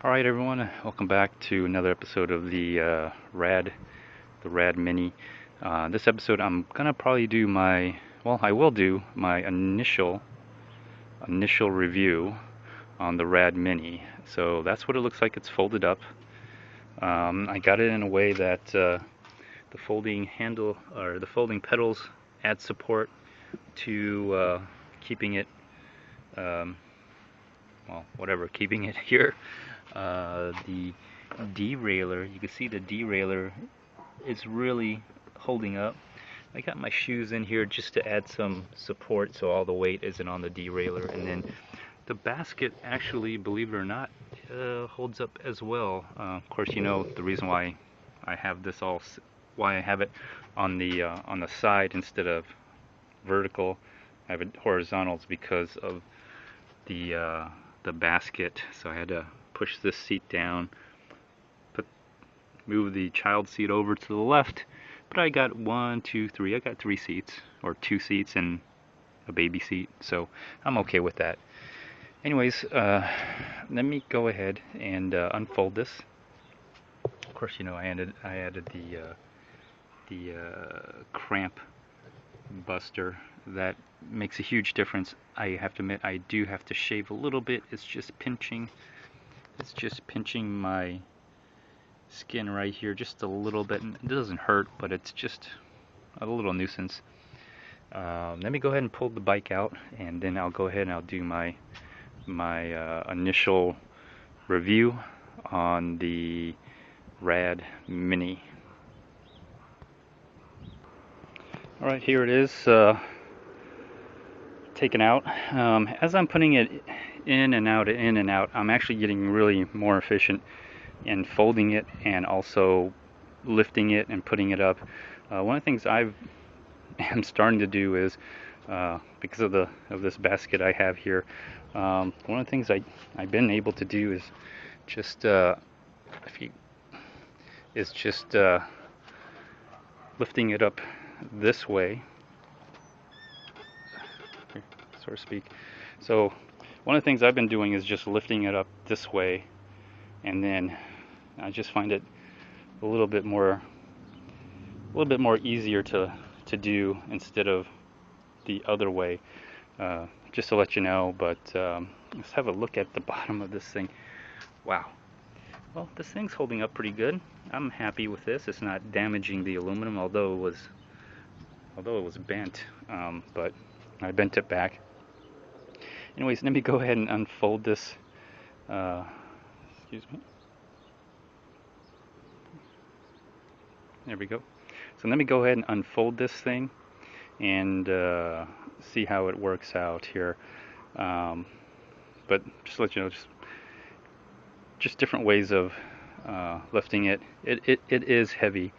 Alright everyone, welcome back to another episode of the RAD Mini. This episode I'm gonna probably do I will do my initial review on the RAD Mini. So that's what it looks like. It's folded up. I got it in a way that the folding handle or the folding pedals add support to keeping it keeping it here. The derailleur, you can see the derailleur is really holding up. I got my shoes in here just to add some support so all the weight isn't on the derailleur, and then the basket actually, believe it or not, holds up as well. Of course, you know the reason why I have this why I have it on the side instead of vertical. I have it horizontal is because of the basket. So I had to push this seat down, move the child seat over to the left, but I got I got three seats, or two seats and a baby seat, so I'm okay with that. Anyways, let me go ahead and unfold this. Of course, you know I added the cramp buster. That makes a huge difference. I have to admit, I do have to shave a little bit. It's just pinching my skin right here just a little bit. It doesn't hurt, but it's just a little nuisance. Let me go ahead and pull the bike out, and then I'll go ahead and I'll do my initial review on the RAD Mini. Alright, here it is, taken out. As I'm putting it in and out, I'm actually getting really more efficient in folding it and also lifting it and putting it up. One of the things I am starting to do is, because of this basket I have here, one of the things I've been able to do is just lifting it up this way, so to speak. So one of the things I've been doing is just lifting it up this way, and then I just find it a little bit more easier to do instead of the other way. Just to let you know. But let's have a look at the bottom of this thing. Wow. Well, this thing's holding up pretty good. I'm happy with this. It's not damaging the aluminum, although it was bent. But I bent it back. Anyways, let me go ahead and unfold this. Excuse me. There we go. So let me go ahead and unfold this thing and see how it works out here. But just to let you know, just different ways of lifting it. It is heavy.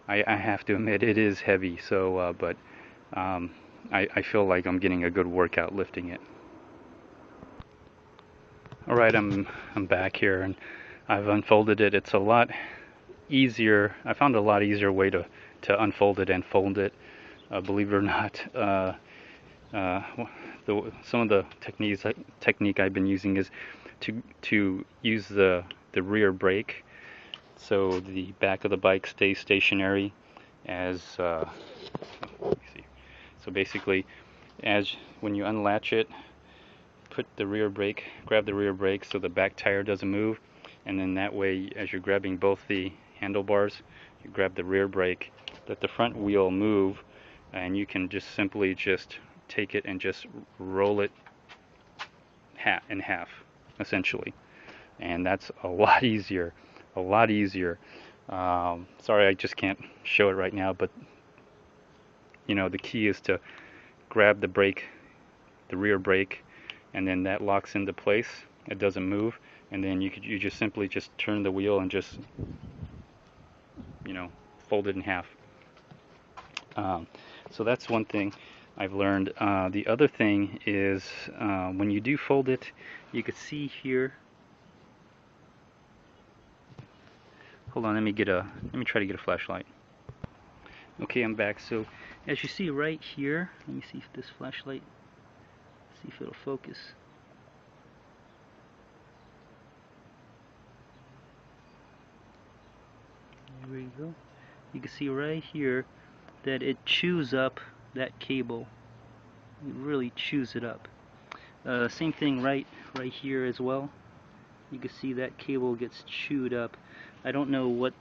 I have to admit, it is heavy. So, but I feel like I'm getting a good workout lifting it. All right, I'm back here, and I've unfolded it. It's a lot easier. I found a lot easier way to unfold it and fold it. Believe it or not, some of the technique I've been using is to use the rear brake, so the back of the bike stays stationary. As let me see. So basically, when you unlatch it, put the rear brake, grab the rear brake so the back tire doesn't move, and then that way, as you're grabbing both the handlebars, you grab the rear brake, let the front wheel move, and you can just simply take it and just roll it in half, essentially. And that's a lot easier. Sorry, I just can't show it right now, but you know, the key is to grab the brake, the rear brake, and then that locks into place. It doesn't move, and then you just simply turn the wheel and just, you know, fold it in half. So that's one thing I've learned. The other thing is, when you do fold it, you can see here. Hold on, let me try to get a flashlight. Okay, I'm back. So as you see right here, let me see if this flashlight, see if it'll focus. There we go. You can see right here that it chews up that cable. It really chews it up. Same thing right here as well. You can see that cable gets chewed up. I don't know what,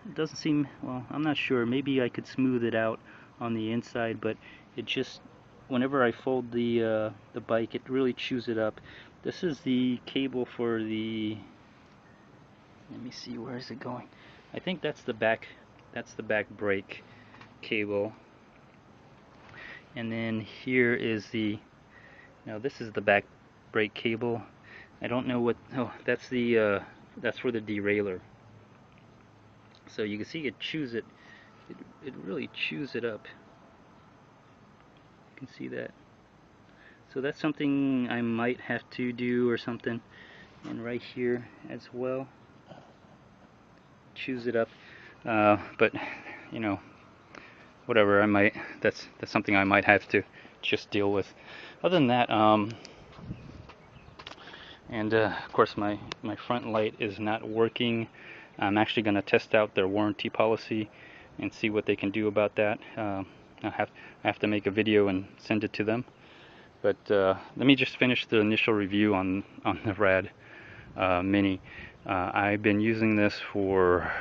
it doesn't seem, well, I'm not sure. Maybe I could smooth it out on the inside, but it just, whenever I fold the bike, it really chews it up. This is the cable for the, let me see, where is it going? I think that's the back brake cable. And then here is the, now this is the back brake cable. I don't know what, oh, that's the that's for the derailleur. So you can see it chews it. It really chews it up. You can see that. So that's something I might have to do or something. And right here as well, chews it up. But you know, whatever. I might. That's something I might have to just deal with. Other than that, and of course my front light is not working. I'm actually going to test out their warranty policy and see what they can do about that. I have to make a video and send it to them. But let me just finish the initial review on the RAD Mini. I've been using this for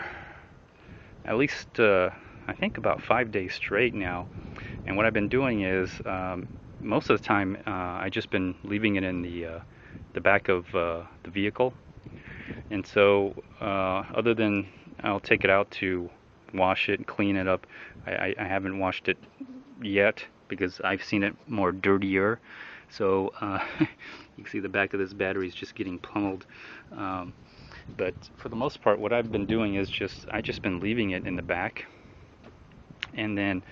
at least I think about 5 days straight now. And what I've been doing is most of the time I just been leaving it in the back of the vehicle. And so other than I'll take it out to wash it and clean it up, I haven't washed it yet because I've seen it more dirtier. So you can see the back of this battery is just getting pummeled. But for the most part, what I've been doing is I just been leaving it in the back, and then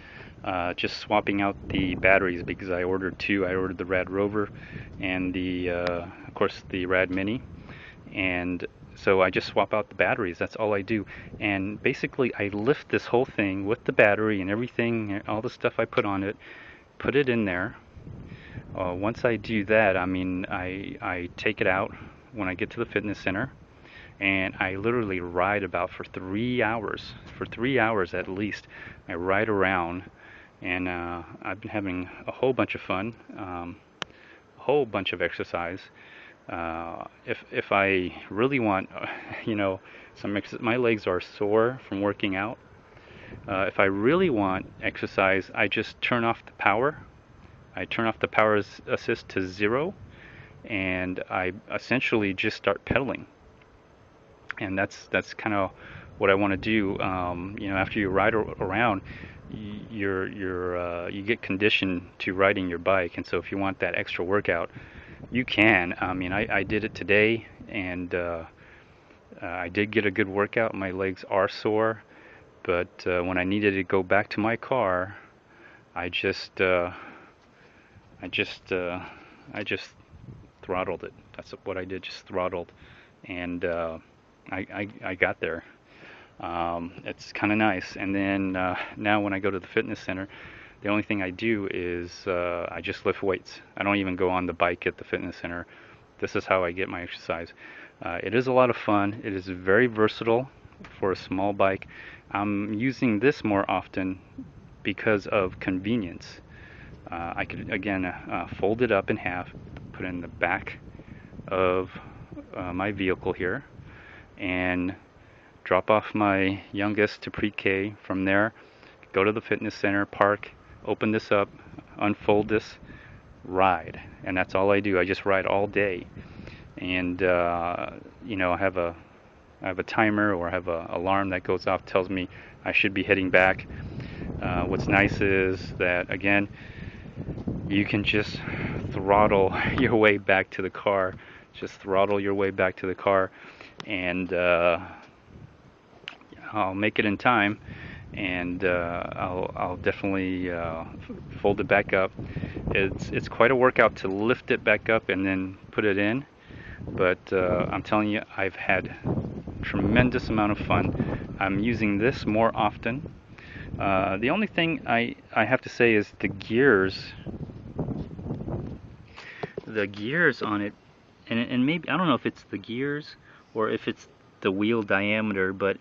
just swapping out the batteries because I ordered two. I ordered the RAD Rover and of course the RAD Mini, and so I just swap out the batteries. That's all I do. And basically I lift this whole thing with the battery and everything, all the stuff I put on it, put it in there. Once I do that, I mean, I take it out when I get to the fitness center, and I literally ride about for 3 hours. For 3 hours at least, I ride around, and I've been having a whole bunch of fun, a whole bunch of exercise. If I really want, you know, my legs are sore from working out. If I really want exercise, I just turn off the power. I turn off the power assist to 0, and I essentially just start pedaling. And that's kind of what I want to do. You know, after you ride around, you get conditioned to riding your bike, and so if you want that extra workout, you can. I mean, I did it today, and I did get a good workout. My legs are sore, but when I needed to go back to my car, I just throttled it. That's what I did, just throttled, and I got there. It's kind of nice. And then now when I go to the fitness center, the only thing I do is I just lift weights. I don't even go on the bike at the fitness center. This is how I get my exercise. It is a lot of fun. It is very versatile for a small bike. I'm using this more often because of convenience. I could, again, fold it up in half, put it in the back of my vehicle here, and drop off my youngest to pre-K. From there, go to the fitness center, park, open this up, unfold this, ride. And that's all I do. I just ride all day. And you know, I have a timer, or I have an alarm that goes off, tells me I should be heading back. What's nice is that, again, you can just throttle your way back to the car. Just throttle your way back to the car, and I'll make it in time, and I'll definitely fold it back up. It's quite a workout to lift it back up and then put it in, but I'm telling you, I've had tremendous amount of fun. I'm using this more often. The only thing I have to say is the gears on it, and maybe, I don't know if it's the gears or if it's the wheel diameter, but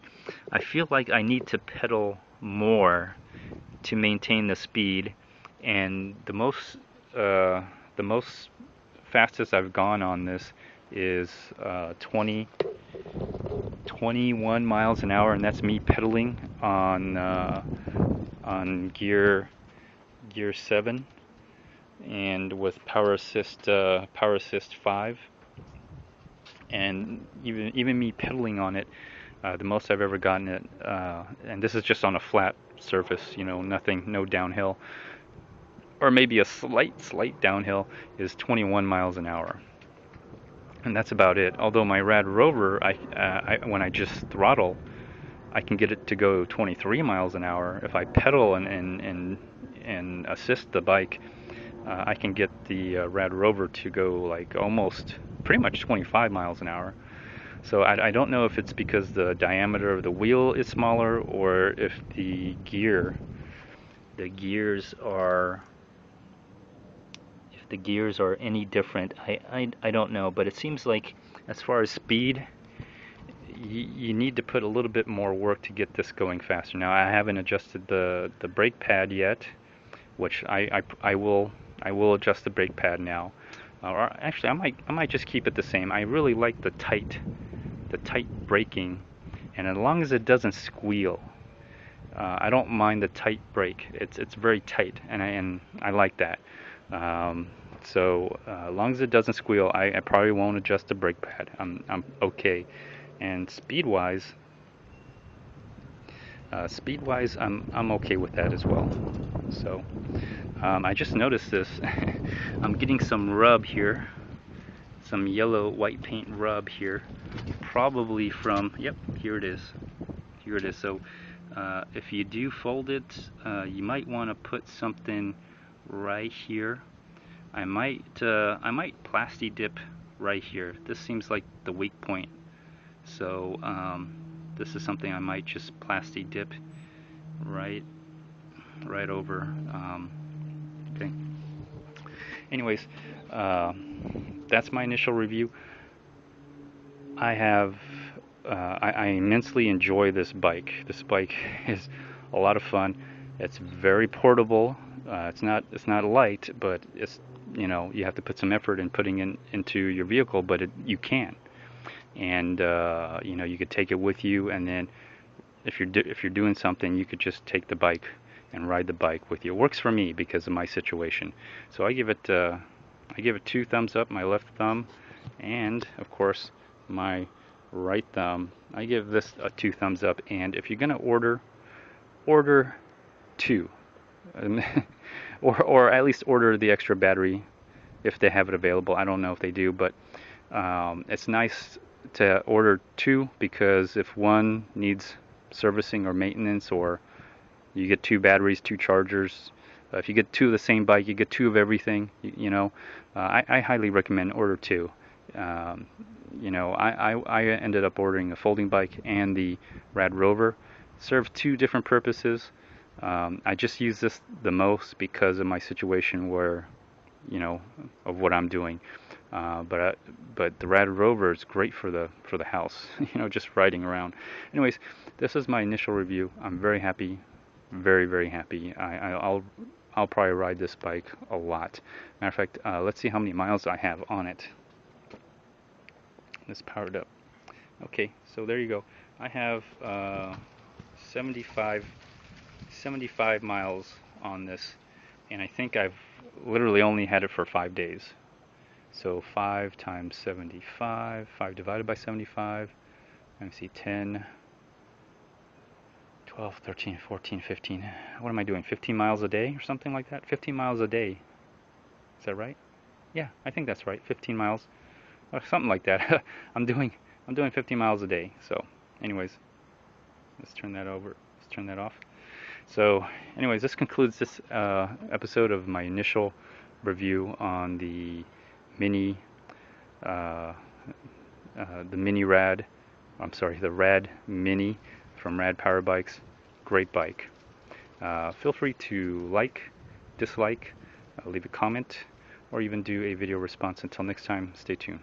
I feel like I need to pedal more to maintain the speed, and the most fastest I've gone on this is 21 miles an hour, and that's me pedaling on gear 7, and with power assist 5, and even me pedaling on it, the most I've ever gotten it, and this is just on a flat surface, nothing, no downhill, or maybe a slight downhill, is 21 miles an hour. And that's about it. Although my Rad Rover, when I just throttle, I can get it to go 23 miles an hour. If I pedal and assist the bike, I can get the Rad Rover to go like almost pretty much 25 miles an hour. So I don't know if it's because the diameter of the wheel is smaller, or if the gears are any different. I don't know, but it seems like as far as speed, you need to put a little bit more work to get this going faster. Now I haven't adjusted the brake pad yet, which I will adjust the brake pad now. Or actually, I might just keep it the same. I really like the tight braking, and as long as it doesn't squeal, I don't mind the tight brake. It's very tight, and I like that. So as long as it doesn't squeal, I probably won't adjust the brake pad. I'm okay. And speed-wise, I'm okay with that as well. So I just noticed this. I'm getting some rub here, some yellow white paint rub here, probably from, yep, here it is. So if you do fold it, you might want to put something right here. I might plasti dip right here. This seems like the weak point, so this is something I might just plasti dip right over. Okay. Anyways, that's my initial review. I immensely enjoy this bike. This bike is a lot of fun. It's very portable. It's not light, but it's, you have to put some effort in putting it into your vehicle, but you can. And you could take it with you, and then if you're doing something, you could just take the bike and ride the bike with you. It works for me because of my situation. So I give it 2 thumbs up, my left thumb, and of course my right thumb. I give this a 2 thumbs up, and if you're gonna order 2, or at least order the extra battery if they have it available. I don't know if they do, but it's nice to order 2, because if one needs servicing or maintenance, or you get 2 batteries, 2 chargers. If you get 2 of the same bike, you get 2 of everything. I highly recommend order 2. I ended up ordering a folding bike and the Rad Rover. Serve 2 different purposes. I just use this the most because of my situation, where, of what I'm doing. But the Rad Rover is great for the house, just riding around. Anyways, this is my initial review. I'm very happy, very, very happy. I'll probably ride this bike a lot. Matter of fact, let's see how many miles I have on it. It's powered up. Okay, so there you go. I have 75 miles on this, and I think I've literally only had it for 5 days. So 5 times 75, 5 divided by 75, let me see, 10, 12, 13, 14, 15. What am I doing, 15 miles a day or something like that? 15 miles a day. Is that right? Yeah, I think that's right, 15 miles. Or something like that. I'm doing 15 miles a day. So anyways, let's turn that off. So anyways, this concludes this episode of my initial review on the Mini the Rad Mini from Rad Power Bikes. Great bike. Feel free to like, dislike, leave a comment, or even do a video response. Until next time, stay tuned.